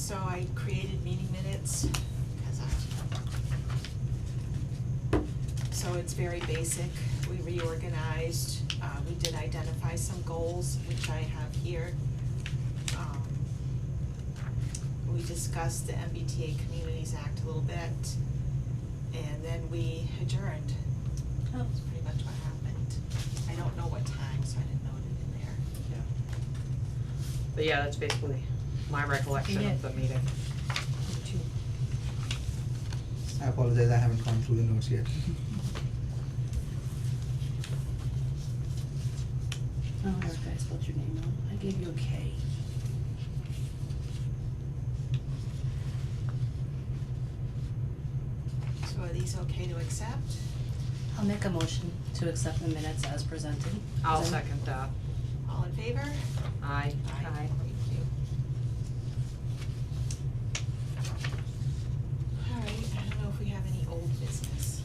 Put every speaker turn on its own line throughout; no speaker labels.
So I created meeting minutes, because so it's very basic. We reorganized, we did identify some goals, which I have here. We discussed the MBTA Communities Act a little bit, and then we adjourned.
Oh.
That's pretty much what happened. I don't know what time, so I didn't note it in there.
Yeah. But yeah, that's basically my recollection of the meeting.
I apologize, I haven't gone through the notes yet.
Oh, Erica, I spelled your name wrong. I gave you a K.
So are these okay to accept?
I'll make a motion to accept the minutes as presented.
I'll
Is there-
second that.
All in favor?
Aye.
Aye.
Thank you. Alright, I don't know if we have any old business.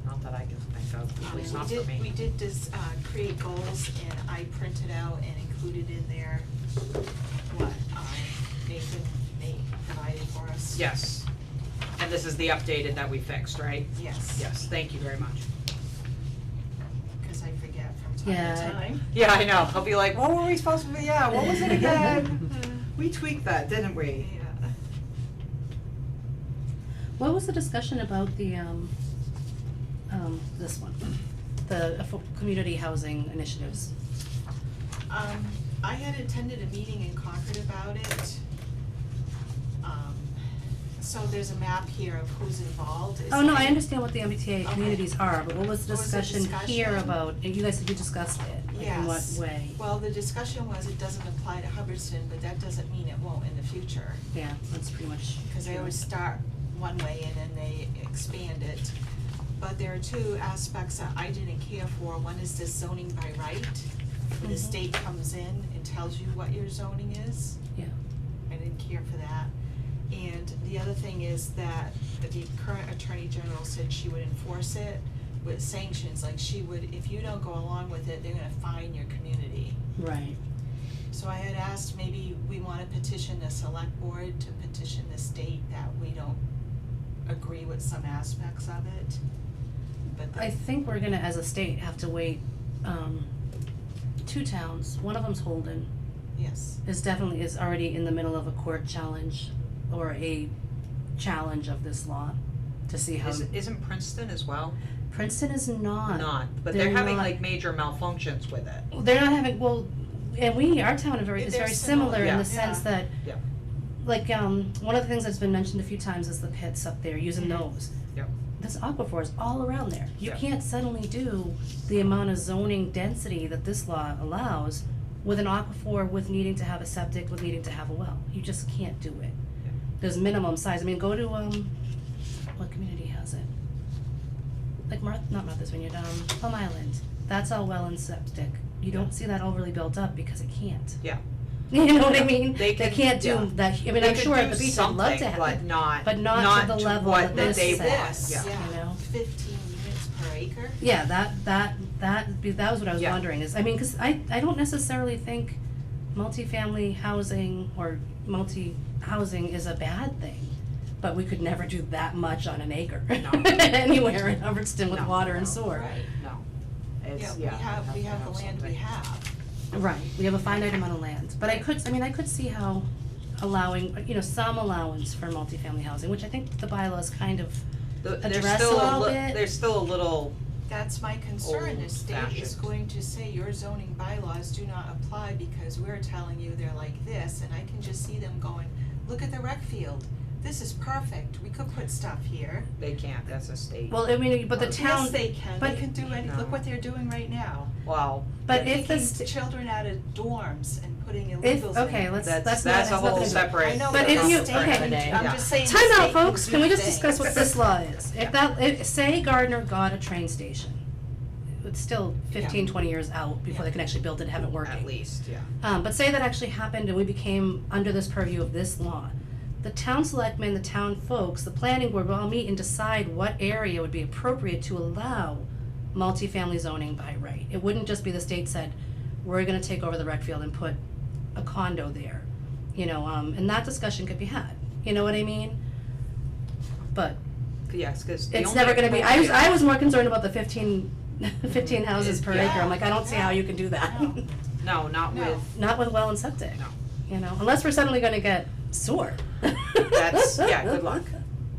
Not that I can think of, at least not for me.
We did create goals, and I printed out and included in there what, Nathan provided for us.
Yes. And this is the updated that we fixed, right?
Yes.
Yes, thank you very much.
Cause I forget from time
Yeah.
to time.
Yeah, I know. I'll be like, what were we supposed to be, yeah, what was it again? We tweaked that, didn't we?
Yeah.
What was the discussion about the, this one? The community housing initiatives?
I had attended a meeting in Concord about it. So there's a map here of who's involved. Is
Oh, no, I
any-
understand what the MBTA
Okay.
communities are, but what was the
What was the
discussion here
discussion?
about, and you guys said you discussed it, like in what
Yes.
way?
Well, the discussion was it doesn't apply to Hubbardston, but that doesn't mean it won't in the future.
Yeah, that's pretty much
Cause they
true.
always start one way and then they expand it. But there are two aspects that I didn't care for. One is this zoning by right, where the
Mhm.
state comes in and tells you what your zoning is.
Yeah.
I didn't care for that. And the other thing is that the current Attorney General said she would enforce it with sanctions, like she would, if you don't go along with it, they're gonna fine your community.
Right.
So I had asked, maybe we wanna petition the select board to petition the state that we don't agree with some aspects of it. But
I think we're gonna, as a state, have to wait, two towns, one of them's Holden,
yes,
is already in the middle of a court challenge or a challenge of this law to see how.
Isn't Princeton as well?
Princeton is not.
Not, but
They're
they're having
not.
like major malfunctions with it.
They're not having, well, and our town is
They're
very similar in
Yeah.
the sense
Yeah.
that,
Yeah.
like, one of the things that's been mentioned a few times is the pits up there, using
Mhm.
those.
Yep.
There's aquifers all around there. You
Yeah.
can't suddenly do the amount of zoning density that this law allows with an aquifer, with needing to have a septic, with needing to have a well. You just can't do it.
Yeah.
There's minimum size. I mean, go to, what community has it? Like not Martha's Vineyard, Plum Island. That's all well and septic. You don't see that overly built up because it can't.
Yeah.
You know what I mean?
They can-
can't do
yeah.
that, I mean,
They
I'm
could
sure at
do
the beach I'd love to
something,
have
but
it,
not,
but not to the level
what
that
they
this
want,
says,
yeah.
you know?
15 units per acre.
Yeah, that was what I was
Yeah.
wondering is, I mean, cause I don't necessarily think multifamily housing or multi-housing is a bad thing, but we could never do that much on an acre
No.
anywhere in Hubbardston with
No,
water and
no.
sewer.
Right.
No.
Yeah,
It's,
we
yeah.
have the land we
something.
have.
Right, we have a finite amount of land, but I could see how allowing, some allowance for multifamily housing, which I think the bylaws kind of
There's
address
still
a little
li-
bit.
There's still a little,
That's my concern, the state is
Old-fashioned.
going to say your zoning bylaws do not apply because we're telling you they're like this, and I can just see them going, look at the rec field, this is perfect, we could put stuff here.
they can't, that's a state.
well, I mean, but the town,
Yes, they can,
but-
they can do any,
No.
look what they're doing right now.
Well,
but
They're
if the
taking children out of dorms and putting
if,
illegals in.
okay, let's not,
that's a
has
whole
nothing to do-
separate.
I know,
But
but
if
the
you-
state
okay.
can do- I'm
Yeah.
just saying the
Time
state
out, folks,
do
can we just discuss
things.
what this law is? Say Gardner got a train station, it's still 15, 20 years out before they can actually build it and have it working.
At least, yeah.
But say that actually happened and we became under this purview of this law. The town selectmen, the town folks, the planning board will all meet and decide what area would be appropriate to allow multifamily zoning by right. It wouldn't just be the state said, we're gonna take over the rec field and put, a condo there, you know, and that discussion could be had, you know what I mean? But
Yes, cause the
it's
only
never gonna be, I
appropriate-
was more concerned about the 15 houses per
Yeah.
acre, I'm like, I don't see how you can do that.
No.
No, not
No.
with,
Not with well and septic,
No.
you know, unless we're suddenly gonna get sewer.
that's, yeah, good luck.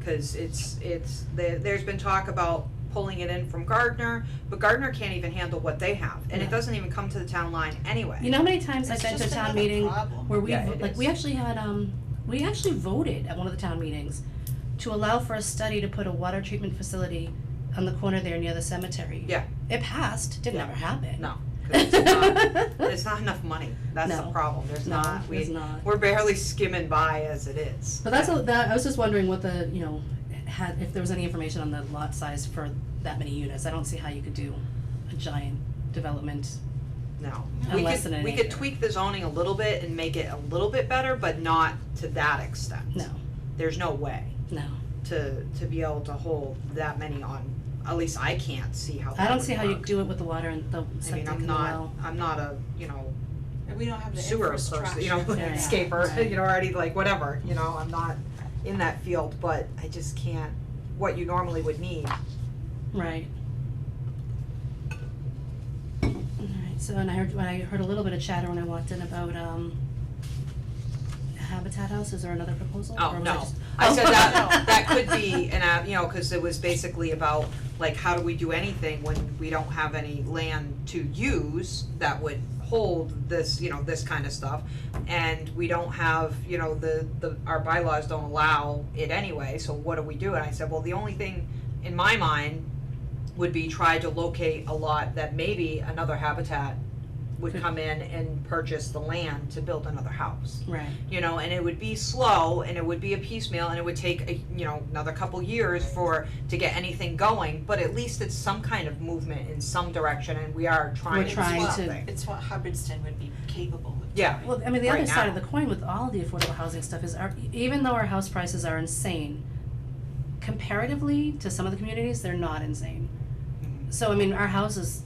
Cause there's been talk about pulling it in from Gardner, but Gardner can't even handle what they have, and it
No.
doesn't even come to the town line anyway.
You know how many times I've
It's
been to a
just
town
another
meeting
problem.
where we,
Yeah, it
like,
is.
we actually had, we actually voted at one of the town meetings to allow for a study to put a water treatment facility on the corner there near the cemetery.
Yeah.
It passed, didn't
Yeah.
ever happen.
No, 'cause it's not, there's not enough money, that's the
No.
problem, there's
No,
not,
there's not.
we're barely skimming by as it is.
But that's, I was just wondering what the, you know, if there was any information on the lot size for that many units, I don't see how you could do a giant development.
No,
Unless in an
we could
acre.
tweak the zoning a little bit and make it a little bit better, but not to that extent.
No,
There's no way
no.
to be able to hold that many on, at least I can't see how that
I don't
would
see how you
work.
do it with the water and the
I mean,
septic and the well.
I'm not a, you know,
And we don't have the
sewer
infrastructure.
person, you know,
for that.
landscaper,
right.
you know, already like whatever, you know, I'm not in that field, but I just can't, what you normally would need.
Right. Alright, so and I heard a little bit of chatter when I walked in about Habitat House, is there another proposal?
Oh,
Or was
no.
just-
I said
Oh.
that could be you know, cause it was basically about, like, how do we do anything when we don't have any land to use that would hold this, you know, this kind of stuff, and we don't have, you know, our bylaws don't allow it anyway, so what do we do? And I said, well, the only thing in my mind would be try to locate a lot that maybe another Habitat would
Could-
come in and purchase the land to build another house.
Right,
You know, and it would be slow, and it would be a piecemeal, and it would take you know, another couple years to get anything going, but at least it's some kind of movement in some direction, and we are trying
We're
to do
trying to-
something.
It's what Hubbardston would be capable of.
Yeah.
well, I mean, the
Right
other side of
now.
the coin with all the affordable housing stuff is even though our house prices are insane, comparatively to some of the communities, they're not insane.
Mhm.
So, I mean, our houses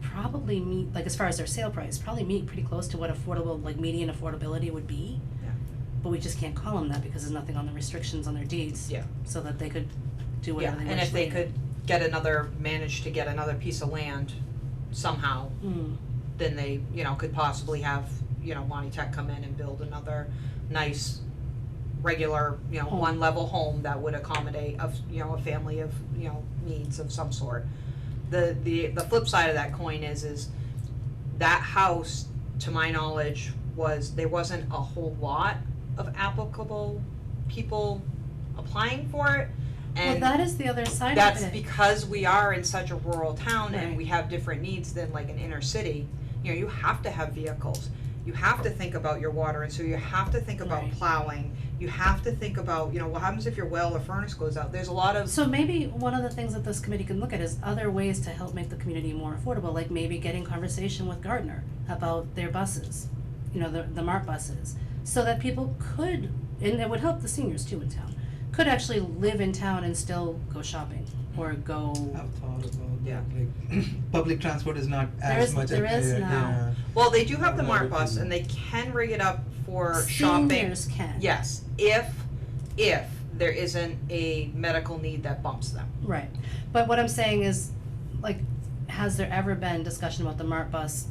probably meet, like, as far as their sale price, probably meet pretty close to what affordable, like, median affordability would be.
Yeah.
But we just can't call them that because there's nothing on the restrictions on their deeds.
Yeah.
So that they could do
Yeah,
whatever they wish
and if they
later.
could manage to get another piece of land somehow,
Mm,
then they, you know, could possibly have, you know, Monty Tech come in and build another nice, regular, you know,
Home.
one-level home that would accommodate you know, a family of, you know, needs of some sort. The flip side of that coin is that house, to my knowledge, there wasn't a whole lot of applicable people applying for it,
well,
and
that is the other side of it.
that's because we are in such a rural town and
Right.
we have different needs than like an inner city. You know, you have to have vehicles, you have to think about your water, and so you have to think about
Right.
plowing, you have to think about, you know, what happens if your well or furnace goes out, there's a lot of,
So maybe one of the things that this committee can look at is other ways to help make the community more affordable, like maybe getting conversation with Gardner about their buses, you know, the MART buses, so that people could, and it would help the seniors too in town, could actually live in town and still go shopping or go.
I've thought about
Yeah.
that, like, public transport is not
There
as
is-
much.
there is now.
Yeah.
well, they do have the
Not
MART
everything.
bus and they can rig it up for shopping.
Seniors can.
Yes, if there isn't a medical need that bumps them.
Right, but what I'm saying is, like, has there ever been discussion about the MART bus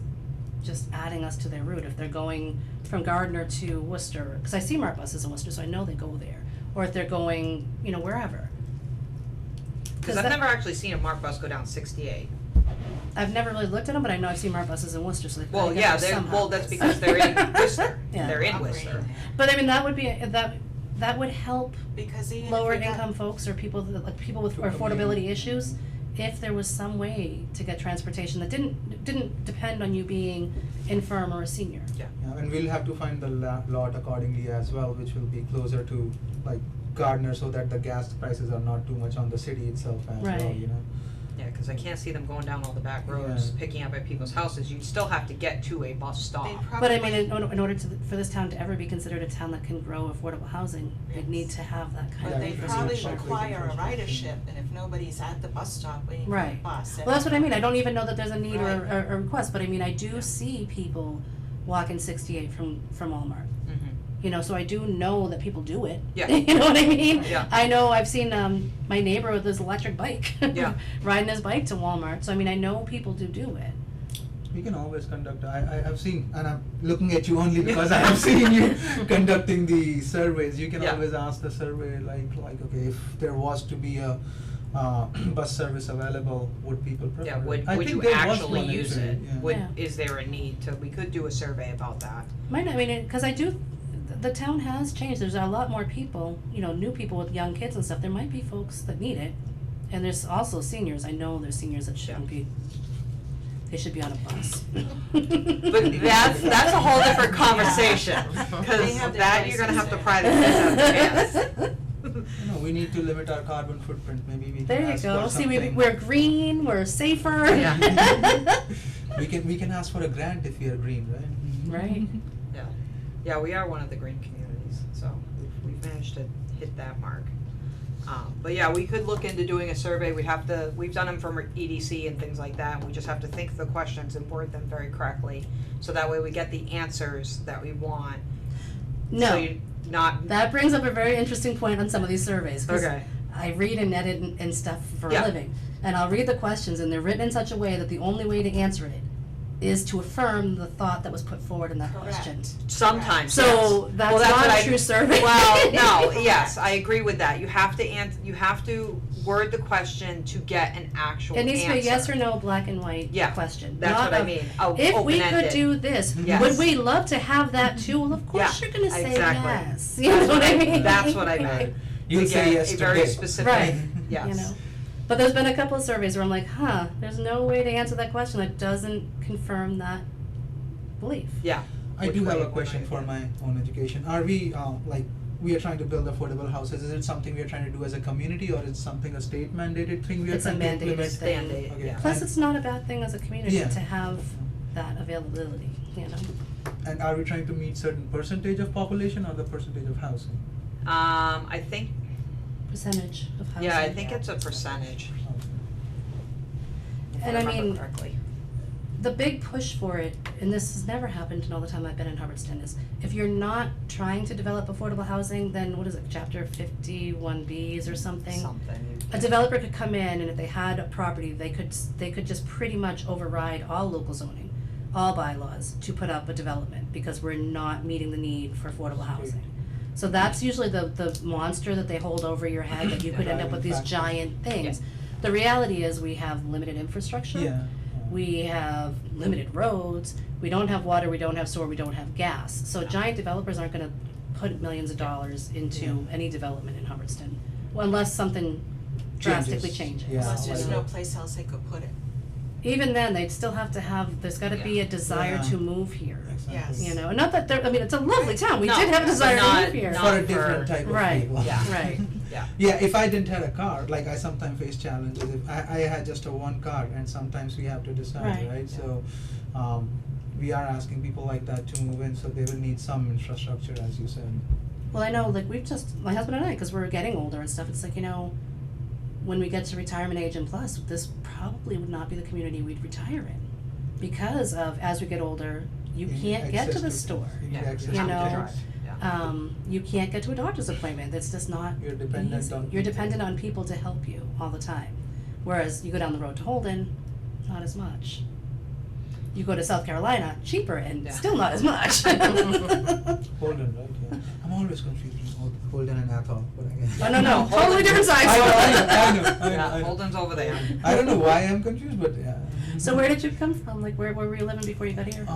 just adding us to their route, if they're going from Gardner to Worcester, cause I see MART buses in Worcester, so I know they go there, or if they're going, you know, wherever.
Cause I've never actually seen a MART bus go down 68.
I've never really looked at them, but I know I've seen MART buses in Worcester, so they
Well,
probably
yeah,
get there somehow.
well, that's because they're in Worcester,
Yeah.
they're in
Operating
Worcester.
there.
But I mean, that would be, that would help
Because even if
lower
we got-
income folks or people that, like, people with
To commute.
affordability issues, if there was some way to get transportation that didn't depend on you being infirm or a senior.
Yeah, and we'll have to find the lot accordingly as well, which will be closer to like Gardner, so that the gas prices are not too much on the city itself as well,
Right.
you know.
Yeah, cause I can't see them going down all the back roads,
Yeah.
picking up at people's houses, you'd still have to get to a bus stop.
They
But I
probably-
mean, in order for this town to ever be considered a town that can grow affordable housing, they'd need to have that kind
But
of
they
infrastructure.
probably
infrastructure.
require a ridership, and if nobody's at the bus stop waiting for
Right.
the bus.
Well, that's what I mean, I don't even know that there's a need or
Right.
a request, but I mean, I do see people walking 68 from Walmart.
Mhm.
You know, so I do know that people do it.
Yeah.
You know what I mean?
Yeah.
I know, I've seen, my neighbor with his electric bike.
Yeah.
Riding his bike to Walmart, so I mean, I know people do it.
We can always conduct, I have seen, and I'm looking at you only because I have seen you conducting the surveys. You can
Yeah.
always ask the survey, like, okay, if there was to be a bus service available, would people prefer
Yeah,
it?
would
I
would
think
you
there was
actually
one
use
actually,
it?
yeah.
Would,
Yeah.
is there a need to, we could do a survey about that.
Might, I mean, cause I do, the town has changed, there's a lot more people, you know, new people with young kids and stuff, there might be folks that need it. And there's also seniors, I know there's seniors that shouldn't be, they should be on a bus.
But that's a whole different conversation,
They
cause
have their
that you're gonna have to
places
pry the kids out of the pants.
You know, we need to limit our carbon footprint, maybe we can
There you
ask
go,
for
see,
something.
we're green, we're safer.
Yeah.
We can ask for a grant if we are green, right?
Right.
Yeah, yeah, we are one of the green communities, so we've managed to hit that mark. But yeah, we could look into doing a survey, we've done them from EDC and things like that, we just have to think of the questions and word them very correctly, so that way we get the answers that we want. So
No,
you not,
that brings up a very interesting point on some of these surveys, 'cause
okay,
I read and edit and stuff for a
Yeah.
living, and I'll read the questions, and they're written in such a way that the only way to answer it is to affirm the thought that was put forward in that question.
Correct.
sometimes,
So
yes.
that's
Well,
not
what
a true survey.
Well, no, yes, I agree with that, you have to you have to word the question to get an actual
It
answer.
needs to be a yes or no, black and white
Yeah,
question.
That's
not
what I
a,
mean,
If we could
open-ended.
do this,
Yes.
would we love to have that too? Well, of course
Yeah,
you're gonna say
exactly.
yes. You know what I mean?
That's what I meant.
You'll
We
say
get
yes
a very
today.
specific,
Right.
yes.
You know? But there's been a couple of surveys where I'm like, there's no way to answer that question that doesn't confirm that belief.
Yeah.
I
Which
do
way
have a
would
question
I-
for my own education. Are we, we are trying to build affordable houses, is it something we are trying to do as a community, or is something a state mandated thing we are
It's a
trying to implement?
mandated thing.
Band-Aid,
Okay.
yeah.
Plus, it's not a bad thing as a community
Yeah.
to have that availability, you know?
And are we trying to meet certain percentage of population or the percentage of housing?
I think,
Percentage of housing.
yeah, I think it's a percentage, if I
And I
remember
mean,
correctly.
the big push for it, and this has never happened in all the time I've been in Hubbardston, is if you're not trying to develop affordable housing, then what is it, chapter 51Bs or something? A developer could come in, and if they had a property, they could just pretty much override all local zoning, all bylaws, to put up a development, because we're not meeting the need for affordable housing. So that's usually the monster that they hold over your head, that you could end up with these giant things. The reality is, we have limited infrastructure.
Yeah.
We have limited roads, we don't have water, we don't have sewer, we don't have gas. So giant developers aren't gonna put millions of dollars into any development in Hubbardston, well, unless something drastically changes.
Yeah.
Unless there's
like-
no place else they could put it.
Even then, they'd still have to have, there's gotta be a desire
Yeah.
to move here,
Yes.
you know, not that I mean, it's a lovely town, we
No,
did have a
but
desire to
not-
move here.
not
For a
for-
different type of
Right,
people.
yeah.
Right.
Yeah.
Yeah, if I didn't have a car, like I sometimes face challenges, if I had just a one car, and sometimes we have to decide,
Right.
right? So, we are asking people like that to move in, so they will need some infrastructure, as you said.
Well, I know, like, my husband and I, cause we're getting older and stuff, it's like, you know, when we get to retirement age and plus, this probably would not be the community we'd retire in. Because of, as we get older, you can't get to the store.
You need
Yeah,
access
you
to
You
have to
know,
drive, yeah.
You can't get to a doctor's appointment, that's just not
You're dependent
easy.
on
You're
people.
dependent on people to help you all the time. Whereas you go down the road to Holden, not as much. You go to South Carolina, cheaper and
Yeah.
still not as much.
Holden, right? Yeah. I'm always confused between Holden and Athol, but I guess.
Oh, no,
Holden-
totally different sides.
I know.
Yeah, Holden's over there.
I don't know why I'm confused, but yeah.
So where did you come from? Like, where were you living before you got here?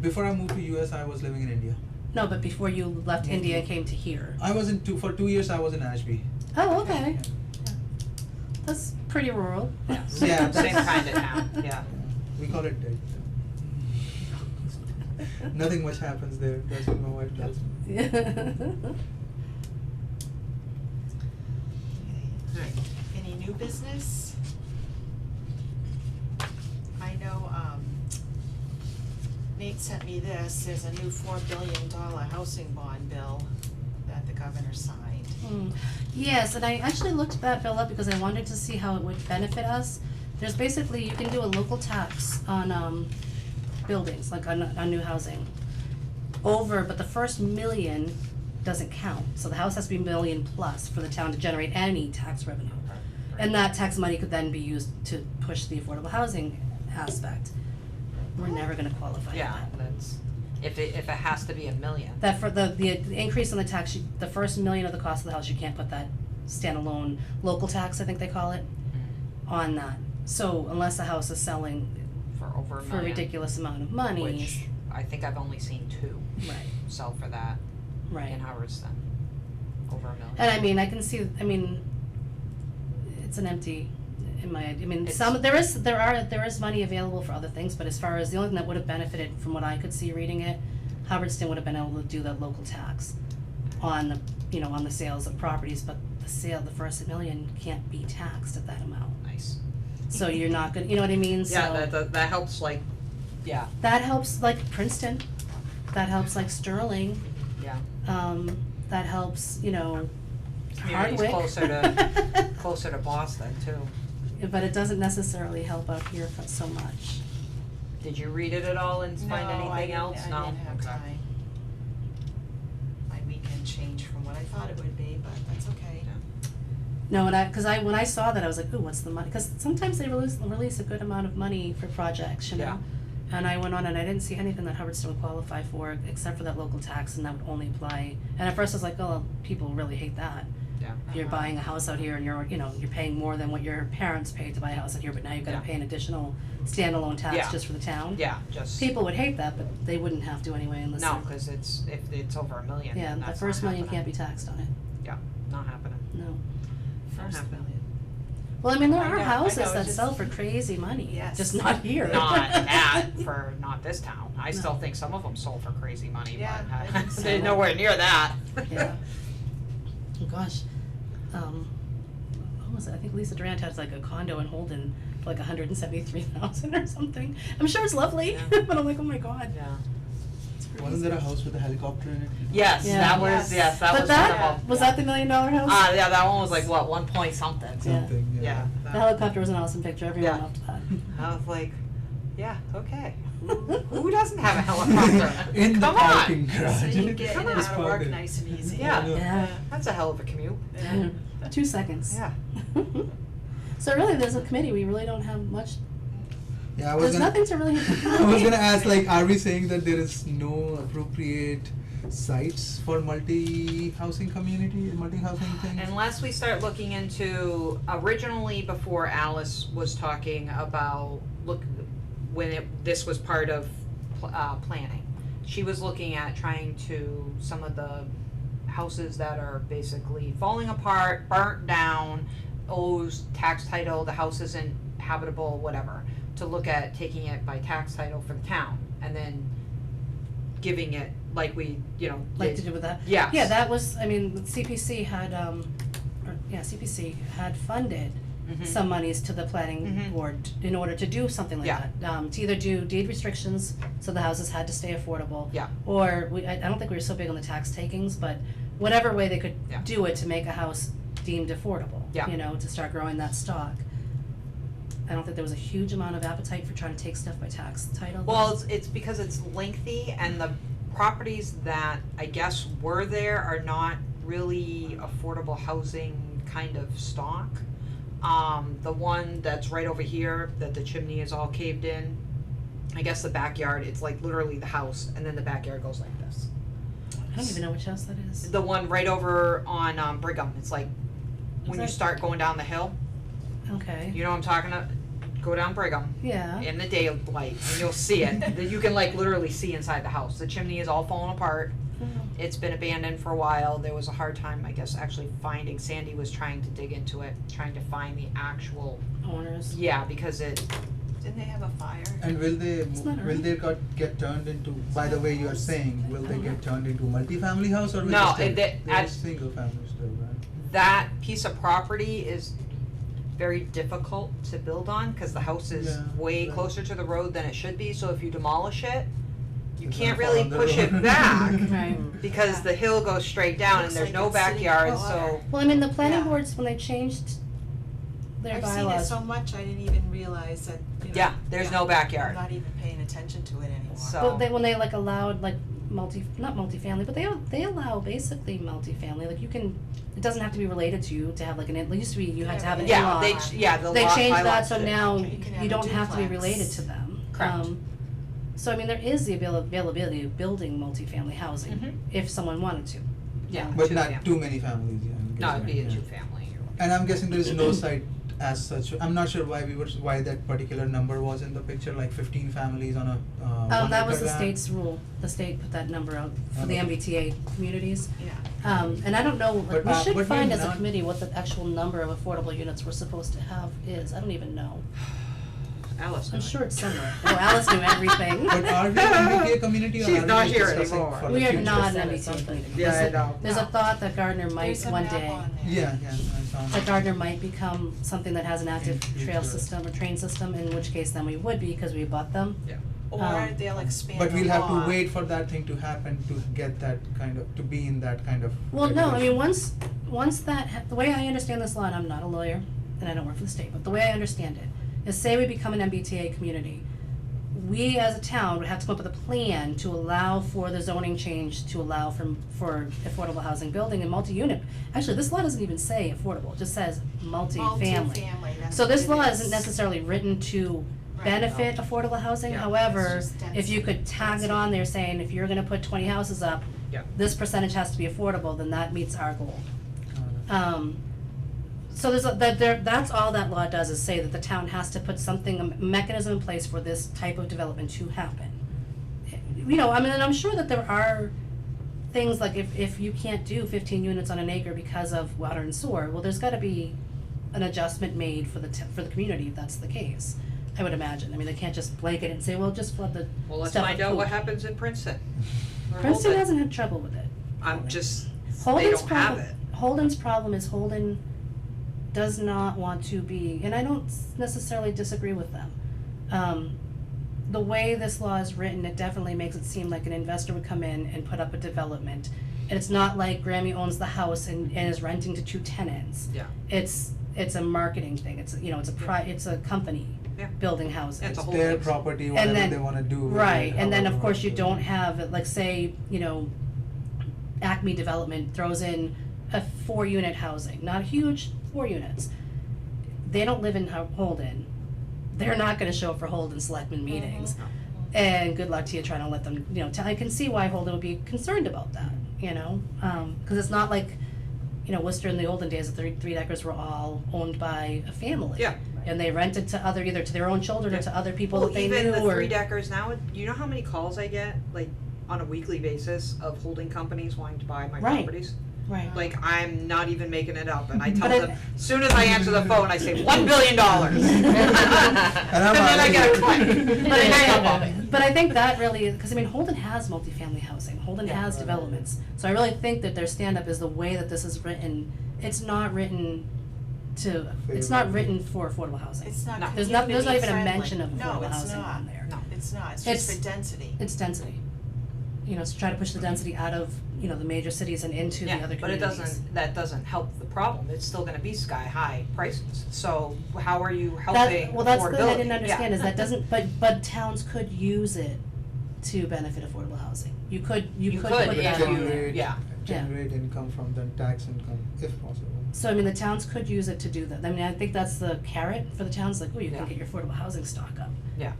Before I moved to US, I was living in India.
No, but before you left India and came to here.
I was for 2 years. I was in Ashby.
Oh, okay. That's pretty rural.
Yeah,
Yeah,
same
that's-
kind of town, yeah.
Yeah. We call it dead. Nothing much happens there. That's what my wife tells me.
Alright.
Any new business? I know, Nate sent me this, there's a new $4 billion housing bond bill that the governor signed.
Yes, and I actually looked that bill up because I wanted to see how it would benefit us. There's basically, you can do a local tax on buildings, like on new housing. over, but the first million doesn't count, so the house has to be million plus for the town to generate any tax revenue. And that tax money could then be used to push the affordable housing aspect. We're never gonna qualify for
Yeah,
that.
that's, if it has to be a million.
That for the increase in the tax, the first million of the cost of the house, you can't put that standalone local tax, I think they call it, on that. So unless the house is selling
For over a
for a
million.
ridiculous amount of money,
Which I think I've only seen 2
right,
sell for that
right.
in Hubbardston. Over a million.
And I mean, I can see, I mean, it's an empty, in my, I mean,
It's-
there is money available for other things, but as far as the only thing that would have benefited from what I could see reading it, Hubbardston would have been able to do the local tax on the, you know, on the sales of properties, but the first million can't be taxed at that amount.
Nice.
So you're not gonna, you know what I mean, so.
Yeah, that helps, like, yeah,
That helps like Princeton, that helps like Sterling,
yeah.
that helps, you know,
Community's
Hardwick.
closer to Boston too.
But it doesn't necessarily help out here so much.
Did you read it at all and find
No, I
anything
didn't-
else? No?
I didn't have
Okay.
time. My weekend changed from what I thought it would be, but that's okay.
No, when I saw that, I was like, ooh, what's the money? Cause sometimes they release a good amount of money for projects, you know?
Yeah.
And I went on and I didn't see anything that Hubbardston would qualify for, except for that local tax, and that would only apply, and at first I was like, oh, people really hate that.
Yeah.
If you're
Uh-huh.
buying a house out here and you're, you know, you're paying more than what your parents paid to buy a house out here, but now you've gotta
Yeah.
pay an additional standalone tax
Yeah.
just for the town.
Yeah, just,
People would hate that, but they wouldn't have to anyway unless.
no, cause if it's over a million,
Yeah,
then
the
that's
first
not
million
happening.
can't be taxed on it,
Not happening.
no.
First
happened.
million.
Well, I mean, there
I
are
know, I
houses
know,
that
just-
sell for crazy money,
Yes.
just not here.
Not that, for not this town. I
No.
still think some of them sold for crazy money,
Yeah, I
but
think so.
they're nowhere near that.
Yeah. Oh, gosh, what was it, I think Lisa Durant has like a condo in Holden for like $173,000 or something. I'm sure it's lovely,
Yeah.
but I'm like, oh my god.
Yeah.
It's
Wasn't
crazy.
there a house with a helicopter in it?
Yes,
Yeah.
that was,
Yes.
yes, that
But
was
that,
one of them.
was
yeah.
that the $1 million house?
Yeah, that one was like, what, 1 point something.
Yeah.
Something,
Yeah.
The helicopter was an awesome picture, everyone
Yeah.
loved that.
I was like, yeah, okay. Who doesn't have a helicopter?
In the
Come on.
parking garage.
So you get in and
It's
out of work
parked.
nice and easy.
Yeah.
Yeah.
That's a hell of a commute.
Yeah.
2 seconds.
Yeah.
So really, there's a committee, we really don't have much,
Yeah, I was
there's
gonna,
nothing to really.
I was gonna ask, like, are we saying that there is no appropriate sites for multi-housing community, multi-housing things?
Unless we start looking into, originally before Alice was talking about, this was part of planning. She was looking at trying to, some of the houses that are basically falling apart, burnt down, owes tax title, the house isn't habitable, whatever, to look at taking it by tax title for the town, and then giving it like we, you know,
Like
did.
to do with that?
Yes.
Yeah, that was, I mean, CPC had, CPC had funded
Mhm.
some monies to the planning
Mhm.
board in order to do something like
Yeah.
that. To either do deed restrictions, so the houses had to stay affordable.
Yeah.
Or I don't think we were so big on the tax takings, but whatever way they could
Yeah.
do it to make a house deemed affordable.
Yeah.
You know, to start growing that stock. I don't think there was a huge amount of appetite for trying to take stuff by tax title. though.
Well, it's because it's lengthy, and the properties that I guess were there are not really affordable housing kind of stock. The one that's right over here, that the chimney is all caved in, I guess the backyard, it's like literally the house, and then the backyard goes like this.
I don't even know which house that is.
The one right over on Brigham, it's like, when you
that-
start going down the hill,
Okay,
you know what I'm talking about? Go down Brigham,
yeah.
in the daylight, and you'll see it, that you can like literally see inside the house, the chimney is all falling apart, it's been abandoned for a while, there was a hard time, I guess, actually finding, Sandy was trying to dig into it, trying to find the actual,
Owners.
yeah, because it,
Didn't they have a fire?
And will they,
It's not
will they get turned into, by the way you are saying, will they get turned into multi-family house or will
No,
they still,
it-
they're
at-
single family still, right?
that piece of property is very difficult to build on, cause the house is
Yeah,
way
right.
closer to the road than it should be, so if you demolish it, you
It's
can't
gonna fall
really
on the
push it
road.
back,
Right.
because the hill goes straight down and
Looks
there's
like
no
it's sitting
backyard,
in
so,
water.
Well, I mean, the planning
Yeah.
boards, when they changed their
I've seen it
bylaws,
so much, I didn't even realize that, you know.
yeah, there's no
I'm
backyard,
not even paying attention to it anymore.
So-
but they, when they like allowed like not multifamily, but they allow basically multifamily, like you can, it doesn't have to be related to you to have like it used to be you had to have an
Yeah,
in-law.
the
They
law
changed that,
highlights
so
it.
now
You can have
you
a
don't have to be
duplex.
related to them.
Correct.
So I mean, there is the availability of building multifamily housing
Mhm.
if someone wanted to.
Yeah,
But
two
not
family.
too many families, yeah. I'm
No, it'd be a
guessing, yeah.
two-family.
And I'm guessing there is no site as such. I'm not sure why that particular number was in the picture, like 15 families on a 1
That was
acre
the
land.
state's rule, the state put that number out for the
Okay.
MBTA communities.
Yeah.
And I don't know, like,
But,
we should
but
find
we're
as a
not-
committee what the actual number of affordable units we're supposed to have is, I don't even know.
Alice
I'm
knows.
sure it's somewhere, oh, Alice knew everything.
But are we an MBTA community or
She's
are we
not
just
here
discussing
anymore.
for the
We are
future?
not an
Said
MBTA
something.
community.
Yeah,
There's
I know.
There's a
No.
thought that Gardner might
There's a
one
map
day,
on there.
Yeah, I found
that Gardner might become something that has an active
In
trail
future.
system or train system, in which case then we would be, because we abut them.
Or they'll expand the law.
But we'll have to wait for that thing to happen to get that kind of, to be in that kind of
Well, no, I mean,
regulation.
once that, the way I understand this law, and I'm not a lawyer, and I don't work for the state, but the way I understand it, is say we become an MBTA community, we as a town would have to come up with a plan to allow for the zoning change to allow for affordable housing building and multi-unit. Actually, this law doesn't even say affordable, it just says multi-family.
Multi-family, that's
So this
what
law
it
isn't
is.
necessarily written to
Right.
benefit affordable housing,
Yeah.
however,
It's just
if you could
density.
tag it on there saying, if you're gonna put 20 houses up,
Yeah.
this percentage has to be affordable, then that meets our goal.
Uh,
So that's all that law does, is say that the town has to put something, a mechanism in place for this type of development to happen. You know, I mean, and I'm sure that there are things like if you can't do 15 units on an acre because of water and sewer, well, there's gotta be an adjustment made for the community if that's the case, I would imagine. I mean, they can't just blanket it and say, well, just flood the
Well, let's
stuff
find
with
out what
poop.
happens in Princeton. Or
Princeton
Holden.
hasn't had trouble with it.
I'm just, they
Holden's
don't have
problem,
it.
Holden's problem is Holden does not want to be, and I don't necessarily disagree with them. The way this law is written, it definitely makes it seem like an investor would come in and put up a development. And it's not like Grammy owns the house and is renting to 2 tenants.
Yeah.
It's a marketing thing, it's, you know, it's a company
Yeah.
building housing.
It's a
It's
whole
their
thing.
property,
And
whatever
then-
they wanna do with it,
Right, and then of
however
course you
much
don't
they-
have, like, say, you know, Acme Development throws in a 4-unit housing, not huge, 4 units. They don't live in Holden, they're not gonna show up for Holden selectmen meetings. And good luck to you trying to let them, you know, I can see why Holden would be concerned about that, you know? Cause it's not like, you know, Worcester in the olden days, the three deckers were all owned by a family.
Yeah.
And they rented to either to their own children or
Yeah.
to other people
Well,
that they
even
knew
the
or.
3-deckers now, you know how many calls I get, like, on a weekly basis of holding companies wanting to buy my
Right.
properties?
Right.
Like, I'm not even making it up, and I tell
But
them, as soon as I answer the phone, I say, $1 billion. And
I'm
then I get a
like-
click, and they hang up on me.
But I think that really is, cause I mean, Holden has multifamily housing, Holden
Yeah.
has developments, so I really think that their stand-up is the way that this is written, it's not written it's not written for affordable housing.
It's not
No.
There's
community
not even a
friendly.
mention of
No,
affordable
it's
housing
not.
on there.
No.
It's not, it's
It's-
just for density.
It's density. You know, it's to try to push the density out of, you know, the major cities and into the other
Yeah, but it
communities.
that doesn't help the problem, it's still gonna be sky-high prices, so how are you
That,
helping affordability?
well, that's the thing I didn't understand,
Yeah.
is that doesn't, but towns could use it to benefit affordable housing. You could
You
put
could,
that
if
on
you-
there.
Generate,
yeah.
generate income from the tax income, if possible.
So, I mean, the towns could use it to do that. I mean, I think that's the carrot for the towns, like, oh, you
Yeah.
can get your affordable housing stock up.
Yeah.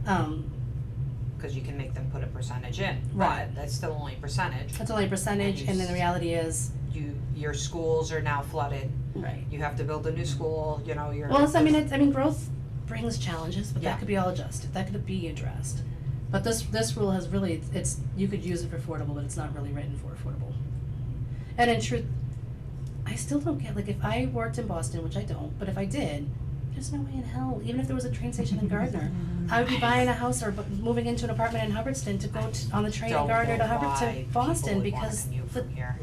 Cause you can make them put a percentage in,
Right.
but that's still only a percentage.
That's only a percentage, and then the reality is,
Your schools are now flooded,
right.
you have to build a new school, you know, you're.
Well, growth brings challenges, but
Yeah.
that could be all adjusted, that could be addressed. But this rule has really, you could use it for affordable, but it's not really written for affordable. And in truth, I still don't get, like, if I worked in Boston, which I don't, but if I did, there's no way in hell, even if there was a train station in Gardner, I would be buying a house or moving into an apartment in Hubbardston to go on the train in
Don't
Gardner
know
to
why
Boston,
people would wanna
because
commute
the,
from here.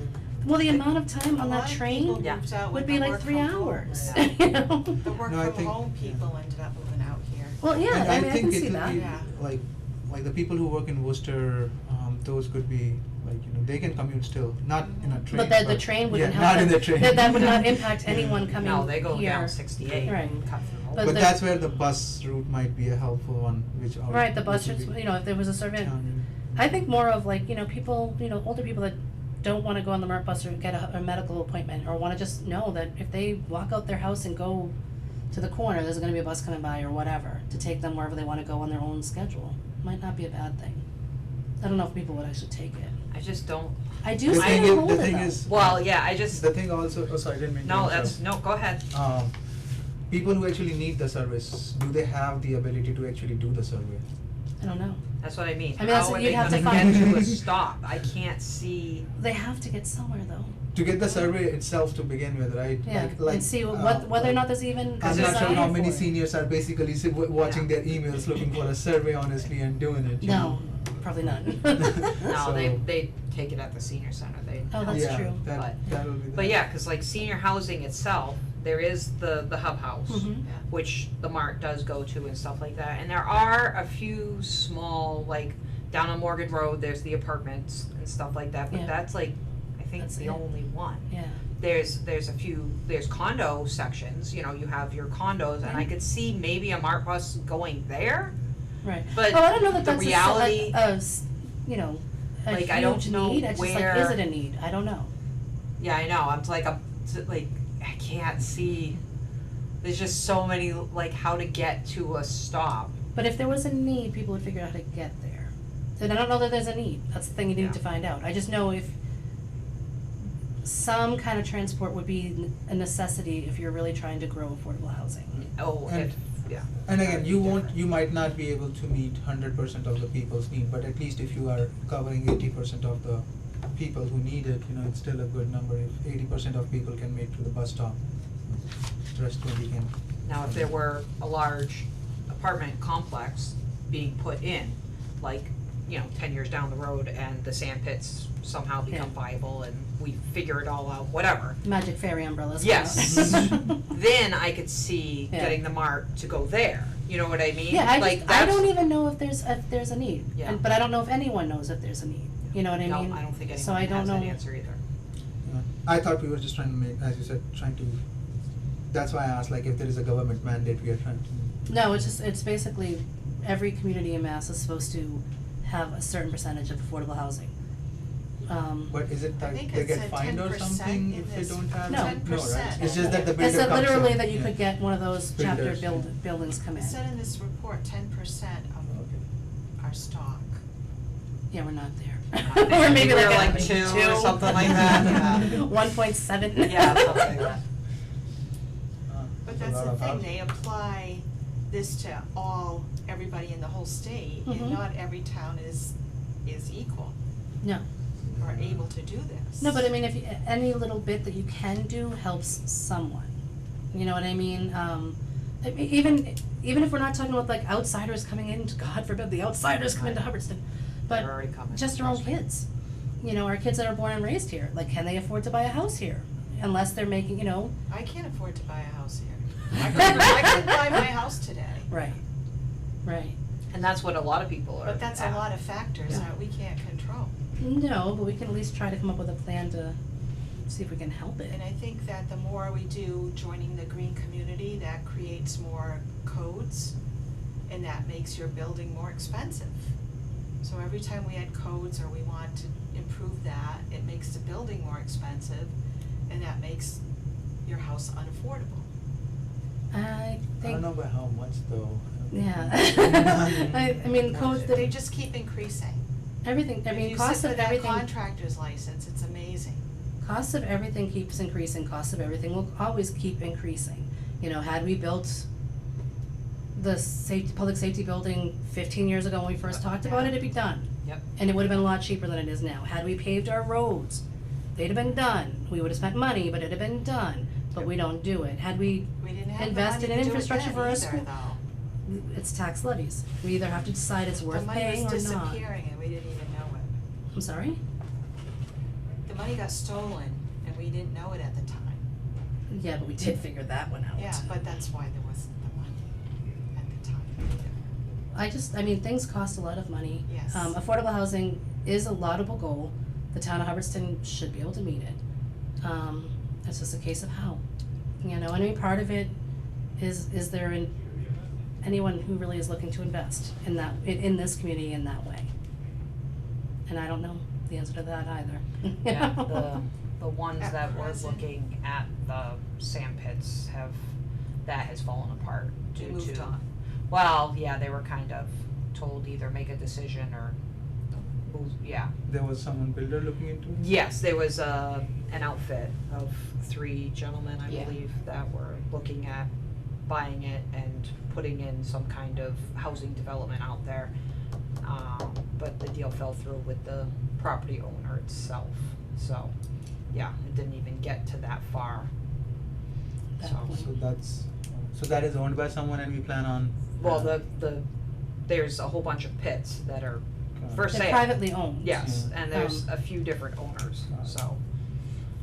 well, the amount of time
A
on
lot
that
of
train
people
Yeah.
moved out
would
with
be
the
like
work
3
from home.
hours,
Yeah.
you know?
The work
No, I
from
think-
home people ended up moving out here.
Well, yeah,
And
I mean, I can
think
see
it
that.
would be,
Yeah.
like the people who work in Worcester, those could be, like, you know, they can commute still, not in a train,
But the train wouldn't
yeah,
help
not in
them.
the train.
That would not impact anyone coming here.
No, they go down 68
Right.
and cut through
But
Holden.
But
the-
that's where the bus route might be a helpful one, which
Right, the bus,
which would be
you know, if there was a survey,
town-
I think more of like, you know, people, you know, older people that don't wanna go on the MERT bus or get a medical appointment, or wanna just know that if they walk out their house and go to the corner, there's gonna be a bus coming by or whatever, to take them wherever they wanna go on their own schedule, might not be a bad thing. I don't know if people would actually take it.
I just don't,
I do
The
see
thing
them
is-
hold
the
it
thing
though.
is-
well, yeah, I just,
The thing also, oh sorry, I didn't mean to
no,
interrupt.
that's, no, go ahead.
People who actually need the service, do they have the ability to actually do the survey?
I don't know.
That's what I mean.
I mean, that's
How
what
are
you'd
they
have to
gonna
find.
get to a stop? I can't see,
They have to get somewhere though.
To get the survey itself to begin with, right?
Yeah,
Like,
and see what, whether or not there's even a
I'm not sure how
desire
many
for it.
seniors are basically watching their emails, looking for a survey honestly and doing it, you
No,
know?
probably none.
no, they,
So-
they take it at the senior center, they.
Oh, that's
Yeah,
true.
that, that'll be
But yeah, cause like senior housing itself, there is the hub house,
Mhm.
which the Mart does go to and stuff like that, and there are a few small, like, down on Morgan Road, there's the apartments and stuff like that, but
Yeah.
that's like, I think
That's
the
it.
only one.
Yeah,
There's a few, there's condo sections, you know, you have your condos, and I could see maybe a Mart bus going there,
right.
but
Oh, I don't know that
the
that's
reality,
you know, a
Like, I don't
huge
know
need, it's just like,
where-
is it a need? I don't know.
yeah, I know, I'm like, I can't see, there's just so many, like, how to get to a stop.
But if there was a need, people would figure out how to get there. And I don't know that there's a need, that's the thing you
Yeah.
need to find out. I just know if some kind of transport would be a necessity if you're really trying to grow affordable housing.
Oh,
And-
if, yeah.
And again,
that'd
you
be
won't,
different.
you might not be able to meet 100% of the people's need, but at least if you are covering 80% of the people who need it, you know, it's still a good number. If 80% of people can make to the bus stop, the rest 20 can.
Now, if there were a large apartment complex being put in, like, you know, 10 years down the road and the sand pits somehow become
Yeah.
viable and we figure it all out, whatever.
Magic fairy umbrellas.
Yes.
come out.
Then I could see
Yeah.
getting the Mart to go there, you know what I mean?
Yeah,
Like,
I
that's-
don't even know if there's a need,
Yeah.
but I don't know if anyone knows if there's a need, you know what I mean?
No, I don't think
So I
anyone
don't
has that
know.
answer either.
Yeah. I thought we were just trying to make, as you said, trying to, that's why I asked, like, if there is a government mandate, we are trying to.
No, it's basically, every community in Mass is supposed to have a certain percentage of affordable housing.
But is it
I
that
think
they
it
get
said
fined or
10%
something
in
if they
this.
don't have?
No.
it? No, right?
10%.
It's just that the
It
builder
said
comes
literally
in,
that you
yeah.
could get one of those chapter
Builders, yeah.
buildings come
It
in.
said in this report, 10% of
Okay.
our stock.
Yeah, we're not there.
Not there.
Or maybe
We're
like
like
a
2 or something like that, yeah.
1.7.
Yeah, something like that.
But
That's a
that's
lot
the
of
thing,
housing.
they apply this to everybody in the whole state,
Mhm.
and not every town is equal
No.
or able to do this.
No, but I mean, if any little bit that you can do helps someone, you know what I mean? Even if we're not talking about like outsiders coming in, God forbid the outsiders come into Hubbardston, but
They're already coming.
just our own kids. You know, our kids that are born and raised here, like, can they afford to buy a house here? Unless they're making, you know,
I can't afford to buy a house here. I couldn't buy my house today.
right, right.
And that's what a lot of people are
But that's a
at.
lot of factors
Yeah.
that we can't control.
No, but we can at least try to come up with a plan to see if we can help it.
And I think that the more we do joining the green community, that creates more codes, and that makes your building more expensive. So every time we add codes or we want to improve that, it makes the building more expensive, and that makes your house unaffordable.
I
I
think,
don't know by how much though.
yeah. I mean, codes
They
that,
just keep increasing.
everything, I mean, cost of
If you sit for
everything.
that contractor's license, it's amazing.
Cost of everything keeps increasing, cost of everything will always keep increasing. You know, had we built the public safety building 15 years ago when we first talked about it, it'd be done.
Yep.
And it would have been a lot cheaper than it is now. Had we paved our roads, they'd have been done. We would have spent money, but it'd have been done. But we don't do it. Had we,
We didn't have the
Invested
money
in
to do it
infrastructure
then
for our
either,
school.
though.
it's tax levies. We either have to decide it's worth paying or
The money was
not.
disappearing and we didn't even know it.
I'm sorry?
The money got stolen and we didn't know it at the time.
Yeah, but we did figure that one out.
Yeah, but that's why there wasn't the money at the time either.
I mean, things cost a lot of money.
Yes.
Affordable housing is a laudable goal. The town of Hubbardston should be able to meet it. It's just a case of how. You know, and I mean, part of it is there anyone who really is looking to invest in that, in this community in that way? and I don't know the answer to that either.
Yeah, the ones
At
that were
present.
looking at the sand pits that has fallen apart
They
due
moved
to.
on.
Well, yeah, they were kind of told either make a decision or move, yeah.
There was someone builder looking into it?
Yes, there was an outfit of 3 gentlemen, I
Yeah.
believe, that were looking at buying it and putting in some kind of housing development out there. But the deal fell through with the property owner itself, so, yeah, it didn't even get to that far.
That
So,
point.
So that is owned by someone and we plan on.
well, there's a whole bunch of pits that are for
They're
sale.
privately owned.
Yes,
Yeah.
and there's a few different owners,
Got it.
so,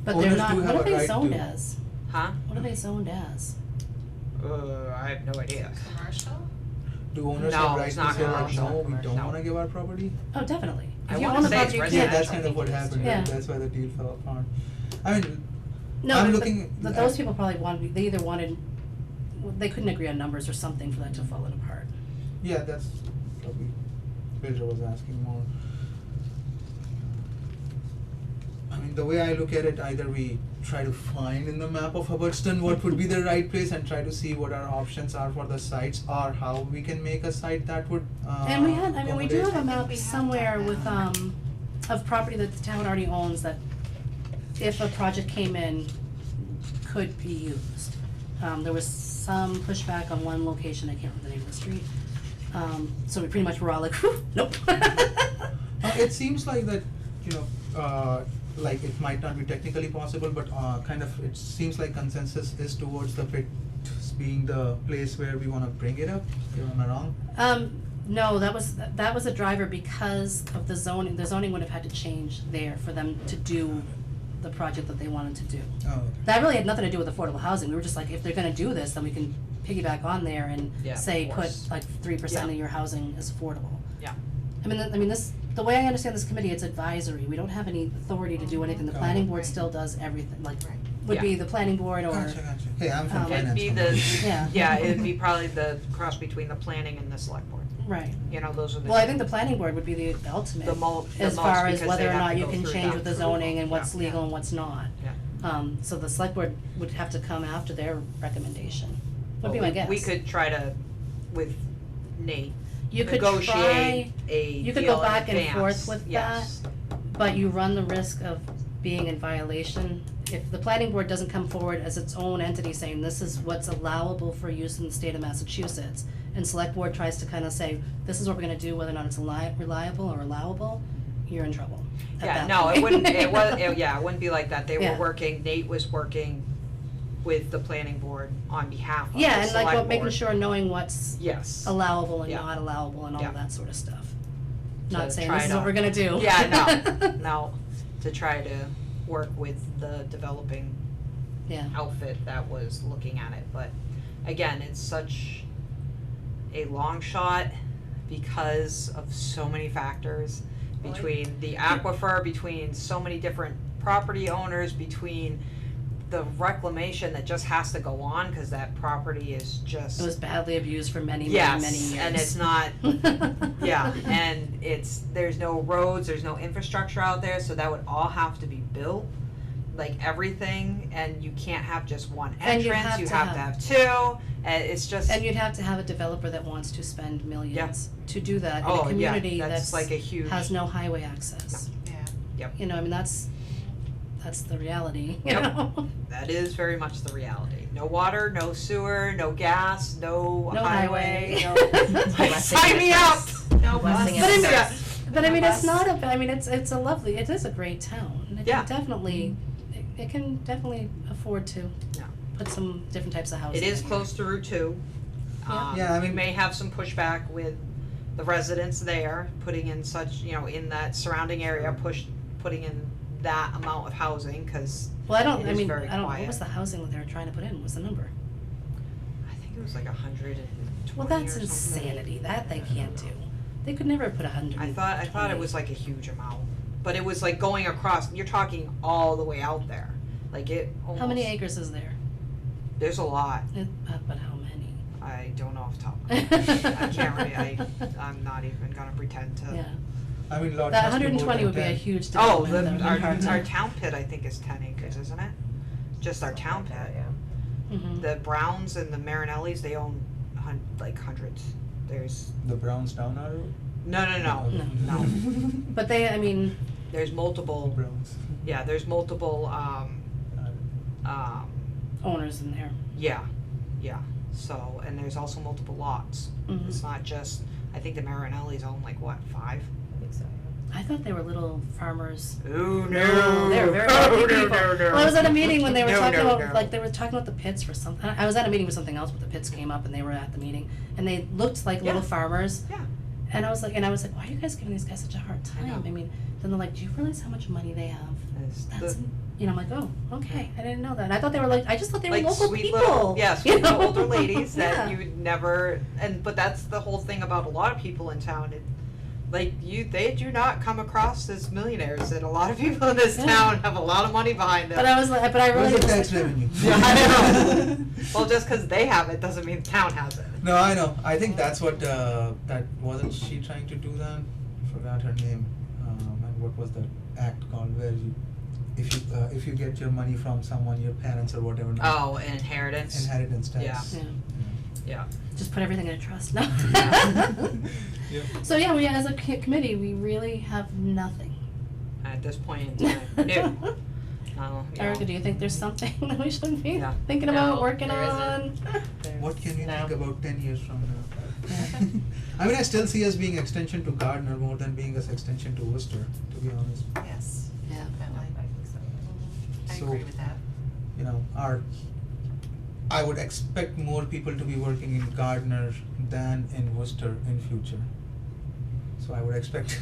But they're
Owners
not,
do
what
have
are
a
they
right
zoned
to-
as?
huh?
What are they zoned as?
I have no idea.
Commercial?
Do owners
No,
have right
it's
to
not
say like,
commercial,
no, we
commercial.
don't wanna give our property?
Oh, definitely.
I
If you
wanna
own a
say it's
property, you
residential.
can't.
Yeah, that's
I
kind of
think
what
it is
happened,
too.
right?
Yeah.
That's why the deal fell apart. I mean,
No,
I'm
but-
looking
but
at-
those people probably wanted, they either wanted, they couldn't agree on numbers or something for that to fall apart.
yeah, that's probably, builder was asking more. I mean, the way I look at it, either we try to find in the map of Hubbardston what would be the right place and try to see what our options are for the sites or how we can make a site that would
And we had, I mean, we do have a
I think
map
we have
somewhere
done
with,
that.
of property that the town already owns that if a project came in, could be used. There was some pushback on one location, I can't remember the name of the street. So we pretty much were all like, whew, nope.
It seems like that, you know, like it might not be technically possible, but kind of it seems like consensus is towards the pit being the place where we wanna bring it up. Am I wrong?
No, that was a driver because of the zoning would have had to change there for them to do the project that they wanted to do.
Oh, okay.
That really had nothing to do with affordable housing, we were just like, if they're gonna do this, then we can piggyback on there and
Yeah, of
say, put
course.
like 3% of
Yeah.
your housing is affordable.
Yeah.
I mean, this, the way I understand this committee, it's advisory, we don't have any authority to do anything, the planning board
Right.
still does everything, like,
Right.
would be
Yeah.
the planning board or,
Gotcha, gotcha. Hey, I'm from
Um,
finance.
It'd be
so-
the,
Yeah.
yeah, it'd be probably the cross between the planning and the select board,
right.
you know, those are the.
Well, I think the planning board would be the ultimate,
The most
as far as
because
whether
they
or
have
not
to
you
go
can
through
change
that
with the
approval.
zoning and what's
Yeah.
legal and what's not.
Yeah.
So the select board would have to come after their recommendation, would be
Well,
my guess.
We could try to, with Nate,
You could
negotiate
try,
a
you could
deal
go
in
back and
advance.
forth with
Yes.
but you run the risk of being in violation. If the planning board doesn't come forward as its own entity saying this is what's allowable for use in the state of Massachusetts, and select board tries to kind of say, this is what we're gonna do, whether or not it's reliable or allowable, you're in trouble at
Yeah,
that
no,
point.
it wouldn't, it wouldn't be like that, they were
Yeah.
working, Nate was working with the planning board on behalf of the
Yeah,
select
and
board.
like, what, making sure, knowing what's
Yes.
allowable and
Yeah.
not allowable and all
Yeah.
of that sort of stuff.
To
Not saying
try
this is
to-
what we're gonna do.
Yeah, no, to try to work with the developing
Yeah,
outfit that was looking at it, but again, it's such a long shot because of so many factors
Well,
between the aquifer, between so many different property owners, between the reclamation that just has to go on, cause that property is just.
it was badly abused for many, many, many years.
Yes, and it's not, yeah, and there's no roads, there's no infrastructure out there, so that would all have to be built, like everything, and you can't have just one
And you
entrance,
have
you
to
have to
have-
have two, and it's just,
And you'd have to have a developer that wants to spend millions to do that in a
oh, yeah,
community
that's like a huge.
has no highway access.
Yeah.
You know, I mean, that's the reality, you
Yep.
know?
That is very much the reality. No water, no sewer, no gas, no
No
highway,
highway.
no.
Blessing
Sign
in
me
a
up!
curse.
No
Blessing
bus.
in a
Yeah.
curse.
But I mean, it's
Bus.
not a, I mean, it's a lovely, it is a great town. It
Yeah.
can definitely, it can definitely afford to
Yeah.
put some different types of housing
It is
in
close to Route 2.
Yeah.
Yeah, I
We
mean-
may have some pushback with the residents there, putting in such, you know, in that surrounding area, putting in that amount of housing, cause
Well,
it is very
I don't, what
quiet.
was the housing that they were trying to put in, what's the number?
I think it was like 120
Well,
or
that's
something.
insanity, that they can't do. They could never put 100.
I thought it was like a huge amount, but it was like going across, you're talking all the way out there, like it almost.
How many acres is there?
There's a lot,
But how many?
I don't know off the top of my head, I can't really, I'm not even gonna pretend to.
Yeah,
I mean, lot
That
must be
hundred and
more
twenty
than
would be a
10.
huge
Oh,
development, that would be hard to.
our town pit, I think, is 10 acres, isn't it? Just our town pit.
Mhm.
The Browns and the Marinellis, they own like hundreds. There's,
The Browns down our road?
no, no.
But they, I mean,
There's multiple,
Browns.
yeah, there's multiple,
owners in there.
yeah, so, and there's also multiple lots.
Mhm.
It's not just, I think the Marinellis own like, what, 5?
I think so, yeah.
I thought they were little farmers.
Oh,
No, they were very wealthy people.
No.
Well, I was at a meeting when they were
No,
talking
no,
about,
no.
like, they were talking about the pits for something. I was at a meeting with something else, but the pits came up and they were at the meeting. And they looked like little
Yeah.
farmers.
Yeah.
And I was like, why are you guys giving these guys such a hard
I know.
time? I mean, then they're like, do you realize how much money they have?
It's
That's,
the-
you know, I'm like, oh, okay, I didn't know that. And I thought they were like, I just thought they were
like
local
sweet
people.
little, yeah,
you
sweet little
know?
older ladies that
Yeah.
you would never, but that's the whole thing about a lot of people in town. Like they do not come across as millionaires, and a lot of people in this
Yeah.
town have a lot of money behind them.
But I was like, but I really
Where's the
was
tax
like,
revenue?
Yeah, I know. Well, just because they have it doesn't mean the town has it.
No, I know. I think that's what, that, wasn't she trying to do that? Forgot her name. And what was the act called where you, if you get your money from someone, your parents or whatever.
Oh, an inheritance.
Inheritance tax.
Yeah.
yeah,
Yeah.
just put everything in a trust. No.
Yep.
So yeah, we as a committee, we really have nothing.
At this point in time, no.
Erica, do you think there's something that we should be
Yeah.
thinking about
No,
working
there
on?
What can you
No.
think about 10 years from now? I mean, I still see us being extension to Gardner more than being as extension to Worcester, to be honest.
Yes,
Yeah.
definitely.
I think so.
I
So-
agree with that.
You know, I would expect more people to be working in Gardner than in Worcester in future. So I would expect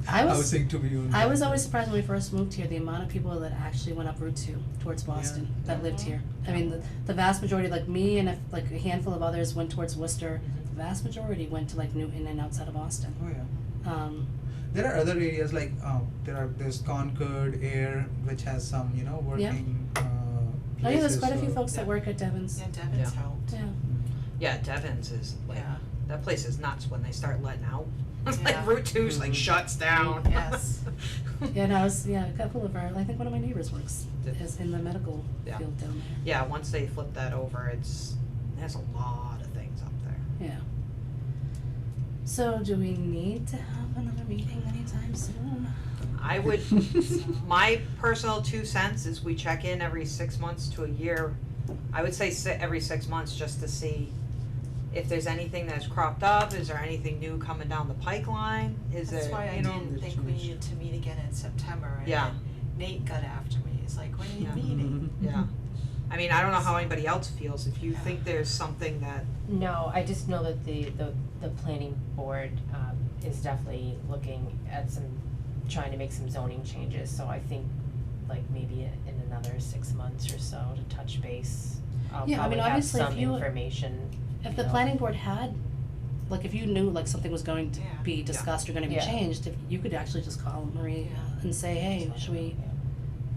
I was-
housing to be on.
I was always surprised when we first moved here, the amount of people that actually went up Route 2 towards Boston, that lived here. I mean, the vast majority, like me and like a handful of others went towards Worcester, the vast majority went to like Newton and outside of Boston.
Oh, yeah.
There
There are other areas like, there's Concord, Air, which has some, you know, working,
oh yeah, there's
places,
quite a few
so-
folks that work at Devon's.
Yeah, Devon's
Yeah.
helped.
Yeah.
Yeah, Devon's is like,
Yeah.
that place is nuts when they start letting out. It's
Yeah.
like Route 2's like
Mhm.
shuts down.
Yes.
Yeah, no, a couple of our, I think one of my neighbors works,
Yeah.
is in the medical
Yeah.
field down there.
Yeah, once they flip that over, there's a lot of things up there.
Yeah. So do we need to have another meeting anytime soon?
I would, my personal 2 cents is we check in every 6 months to a year. I would say every 6 months just to see if there's anything that's cropped up, is there anything new coming down the pipeline? Is
That's
there,
why I
you know?
didn't think we needed to meet again in September, and
Yeah.
then Nate got after me, he's like, when are you
Yeah.
meeting?
Yeah. I mean, I don't know how anybody else feels, if you
Yeah.
think there's something that,
No, I just know that the planning board, is definitely looking at trying to make some zoning changes, so I think like maybe in another 6 months or so to touch base. I'll
Yeah, I mean,
probably have
obviously, if
some
you-
information.
If the
you know.
planning board had, like, if you knew like something was going to
Yeah.
be discussed or gonna be
Yeah.
changed, if you could actually just call Marie
Yeah.
and say, hey, should we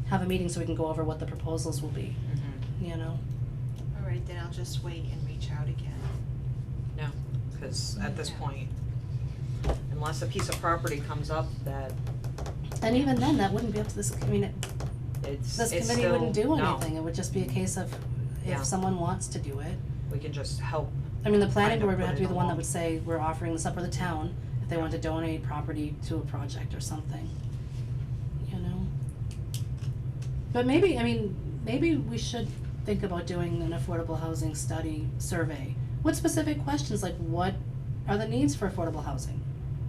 have a meeting so we can go over what the proposals will be, you know?
All right, then I'll just wait and reach out again.
no, cause at this
Yeah.
point, unless a piece of property comes up that
And even then, that wouldn't be up to this, I mean,
it's
this
still,
committee wouldn't do
no,
anything, it would just be a case of
Yeah.
if someone wants to do it.
we can just help.
I mean, the planning
Kind of
board would
put
have to
it
be the one that
along.
would say, we're offering this up, or the town, if they want to donate property to a project or something, you know? But maybe, I mean, maybe we should think about doing an affordable housing study survey. What specific questions, like what are the needs for affordable housing?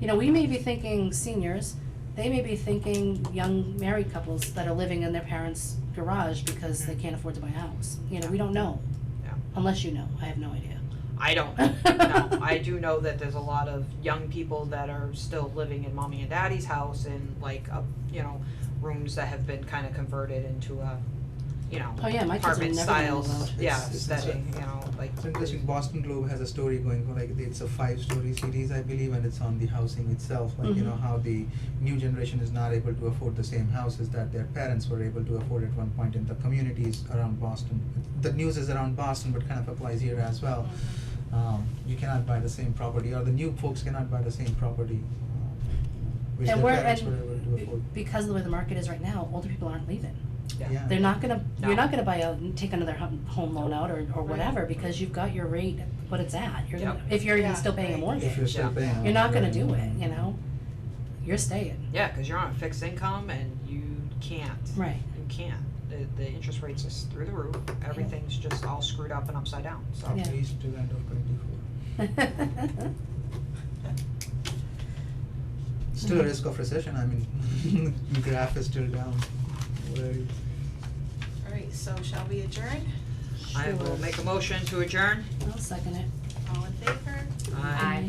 You know, we may be thinking seniors, they may be thinking young married couples that are living in their parents' garage because they can't afford to buy a house. You know, we don't know.
Yeah.
Unless you know, I have no idea.
I don't, no, I do know that there's a lot of young people that are still living in mommy and daddy's house in like, you know, rooms that have been kind of converted into a, you know,
Oh, yeah, my kids are
apartment
never gonna
styles,
move out.
yeah,
It's-
setting, you know, like.
It's interesting, Boston Globe has a story going, like, it's a 5-story series, I believe, and it's on the housing itself, like, you know,
Mhm.
how the new generation is not able to afford the same houses that their parents were able to afford at one point in the communities around Boston. The news is around Boston, but kind of applies here as well. You cannot buy the same property, or the new folks cannot buy the same property. which
And
their
we're,
parents were able to
and
afford.
because of the way the market is right now, older people aren't leaving.
Yeah.
They're not gonna,
No.
you're not gonna buy out and take another home loan out or
Right.
whatever, because you've got your rate, what it's at, you're gonna,
Yep.
if you're even
Yeah,
still paying a
right.
mortgage.
If you're still
Yeah.
paying.
You're not gonna
right.
do it, you know? You're staying.
Yeah, cause you're on a fixed income and you can't.
Right.
You can't. The interest rates is through the roof, everything's just all screwed up and upside down, so.
Yeah.
At least till end of 24. Still a risk of recession, I mean, graph is still down. Right.
Alright, so shall we adjourn?
I will make a motion to adjourn.
I'll second it.
All in favor?
Aye.
Aye.